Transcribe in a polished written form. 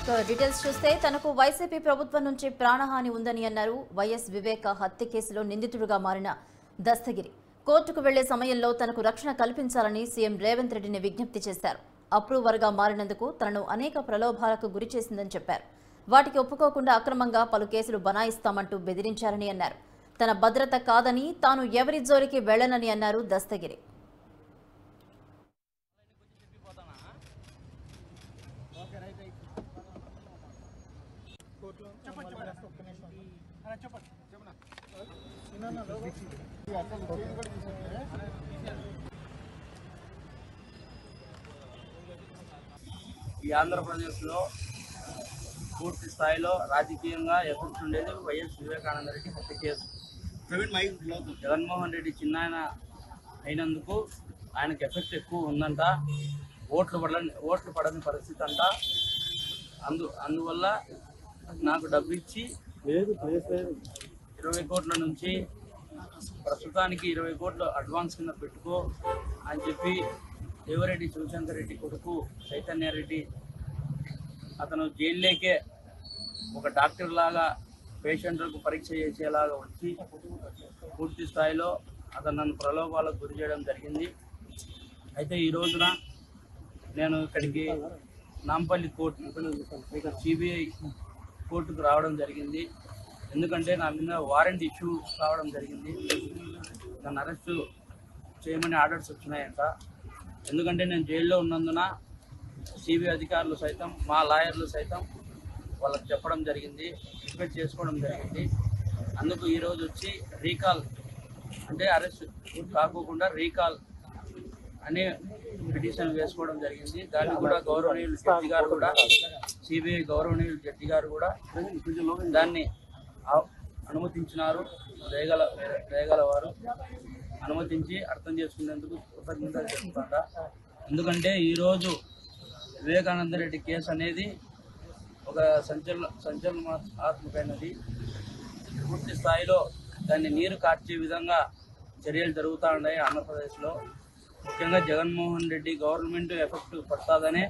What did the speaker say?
Details చూస్తే తనకు YCP ప్రభుత్వం నుంచి ప్రాణహాని ఉందని అన్నారు. వైఎస్ వివేక హత్య కేసులో నిందితుడిగా మారిన దస్తగిరి కోర్టుకు వెళ్లే సమయంలో తనకు రక్షణ కల్పించాలని సీఎం రేవంత్ రెడ్డిని విజ్ఞప్తి చేశారు. అప్రూవర్గా మారినందుకు తనను అనేక ప్రలోభాలకు గురి చేసిందని చెప్పారు. వాటికి ఒప్పుకోకుండా అక్రమంగా పలు కేసులు బనాయిస్తామంటూ బెదిరించారని అన్నారు. తన భద్రత కాదని తాను ఎవరి జోలికి వెళ్లనని అన్నారు దస్తగిరి. ఈ ఆంధ్రప్రదేశ్లో పూర్తి స్థాయిలో రాజకీయంగా ఎఫెక్ట్ ఉండేది వైఎస్ వివేకానంద రెడ్డి హత్య కేసు. జగన్మోహన్ రెడ్డి చిన్నాయన అయినందుకు ఆయనకు ఎఫెక్ట్ ఎక్కువ ఉందంట. ఓట్లు పడని పరిస్థితి అంట. అందువల్ల నాకు డబ్బు ఇచ్చి 20 కోట్ల నుంచి ప్రస్తుతానికి 20 కోట్లు అడ్వాన్స్ కింద పెట్టుకో అని చెప్పి దేవరెడ్డి శివశంకర్ రెడ్డి కొడుకు చైతన్యారెడ్డి అతను జైల్లోకే ఒక డాక్టర్ లాగా పేషెంట్లకు పరీక్ష చేసేలాగా వచ్చి పూర్తి స్థాయిలో అతను నన్ను ప్రలోభాలకు గురి చేయడం జరిగింది. అయితే ఈ రోజున నేను ఇక్కడికి నాంపల్లి కోర్టు సిబిఐ కోర్టుకు రావడం జరిగింది. ఎందుకంటే నా మీద వారెంట్ ఇష్యూ రావడం జరిగింది. నన్ను అరెస్టు చేయమని ఆర్డర్స్ వచ్చినాయంట. ఎందుకంటే నేను జైల్లో ఉన్నందున సిబిఐ అధికారులు సైతం మా లాయర్లు సైతం వాళ్ళకి చెప్పడం జరిగింది, రిక్వెస్ట్ చేసుకోవడం జరిగింది. అందుకు ఈరోజు వచ్చి రీకాల్ అంటే అరెస్ట్ కాకోకుండా రీకాల్ అనే పిటిషన్ వేసుకోవడం జరిగింది. దాన్ని కూడా గౌరవనీయులు జడ్జి గారు కూడా సిబిఐ గౌరవనీయులు జడ్జి గారు కూడా దాన్ని అనుమతించినారు. దయగల వారు అనుమతించి అర్థం చేసుకునేందుకు కృతజ్ఞతలు చెప్తాడ. ఎందుకంటే ఈరోజు వివేకానంద రెడ్డి కేసు అనేది ఒక సంచలనాత్మకమైనది. పూర్తి స్థాయిలో దాన్ని నీరు కార్చే విధంగా చర్యలు జరుగుతూ ఉన్నాయి ఆంధ్రప్రదేశ్లో. ముఖ్యంగా జగన్మోహన్ రెడ్డి గవర్నమెంట్ ఎఫెక్ట్ పడుతుందనే